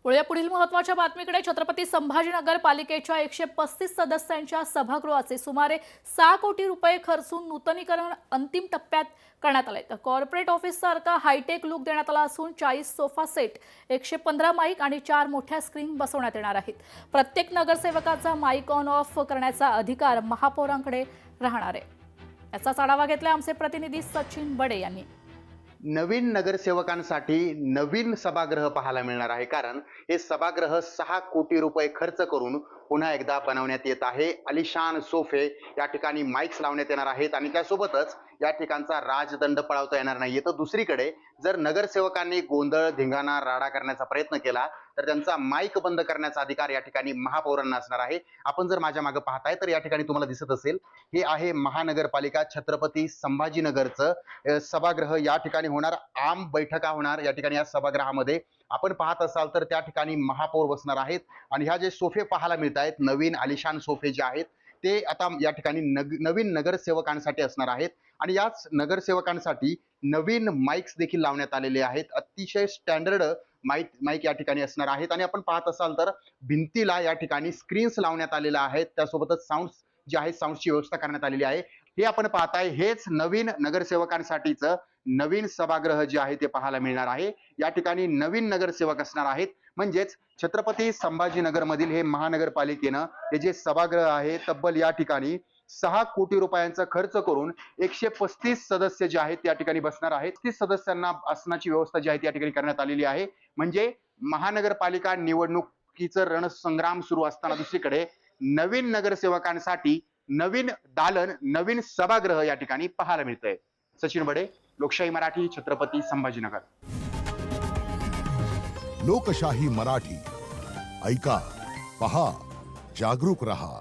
वळूया पुढील महत्त्वाच्या बातमीकडे। छत्रपती संभाजीनगर पालिकेच्या 135 सदस्यांच्या सभागृहाचे सुमारे 6 कोटी रुपये खर्चून नूतनीकरण अंतिम टप्प्यात करण्यात आले। तर कॉर्पोरेट ऑफिससारखा हायटेक लुक देण्यात आला असून 40 सोफा सेट, 115 माईक आणि 4 मोठ्या स्क्रीन बसवण्यात येणार आहेत। प्रत्येक नगरसेवकाचा माईक ऑन ऑफ करण्याचा अधिकार महापौरांकडे राहणार आहे। याचा आढावा घेतला आमचे प्रतिनिधी सचिन बडे यांनी। नवीन नगरसेवकांसाठी नवीन सभागृह पाहायला मिळणार आहे, कारण हे सभागृह 6 कोटी रुपये खर्च करून पुन्हा एकदा बनवण्यात येत आहे। आलिशान सोफे या ठिकाणी माइक्स लावण्यात येणार आहेत आणि त्यासोबतच या ठिकाणचा राजदंड पळवता येणार नाहीये। तर दुसरीकडे जर नगरसेवकांनी गोंधळ धिंगाणा राडा करण्याचा प्रयत्न केला तर त्यांचा माईक बंद करण्याचा अधिकार या ठिकाणी महापौरांना असणार आहे। आपण जर माझ्या मागे पाहताय तर या ठिकाणी तुम्हाला दिसत असेल, हे आहे महानगरपालिका छत्रपती संभाजीनगरचं सभागृह। या ठिकाणी होणार आम बैठका होणार। या ठिकाणी या सभागृहामध्ये आपण पाहत असाल तर त्या ठिकाणी महापौर बसणार आहेत आणि ह्या जे सोफे पाहायला मिळत आहेत, नवीन आलिशान सोफे जे आहेत ते आता या ठिकाणी नवीन नगरसेवकांसाठी असणार आहेत आणि याच नगरसेवकांसाठी नवीन माइक्स देखील लावण्यात आलेले आहेत। अतिशय स्टँडर्ड माईक या ठिकाणी असणार आहेत आणि आपण पाहत असाल तर भिंतीला या ठिकाणी स्क्रीन्स लावण्यात आलेल्या आहेत। त्यासोबतच साऊंड जे आहे, साऊंडची व्यवस्था करण्यात आलेली आहे। हे आपण पाहताय, हेच नवीन नगरसेवकांसाठीचं नवीन सभागृह जे आहे ते पाहायला मिळणार आहे। या ठिकाणी नवीन नगरसेवक असणार आहेत, म्हणजेच छत्रपती संभाजीनगर मधील हे महानगरपालिकेनं हे जे सभागृह आहे तब्बल या ठिकाणी 6 कोटी रुपयांचा खर्च करून 135 सदस्य जे आहेत त्या ठिकाणी बसणार आहेत। 30 सदस्यांना आसनाची व्यवस्था जी आहे त्या ठिकाणी करण्यात आलेली आहे। म्हणजे महानगरपालिका निवडणुकीचं रणसंग्राम सुरू असताना दुसरीकडे नवीन नगरसेवकांसाठी नवीन दालन, नवीन सभागृह या ठिकाणी पाहायला मिळतंय। सचिन बडे, लोकशाही मराठी, छत्रपती संभाजीनगर। लोकशाही मराठी ऐका, पहा, जागरूक रहा।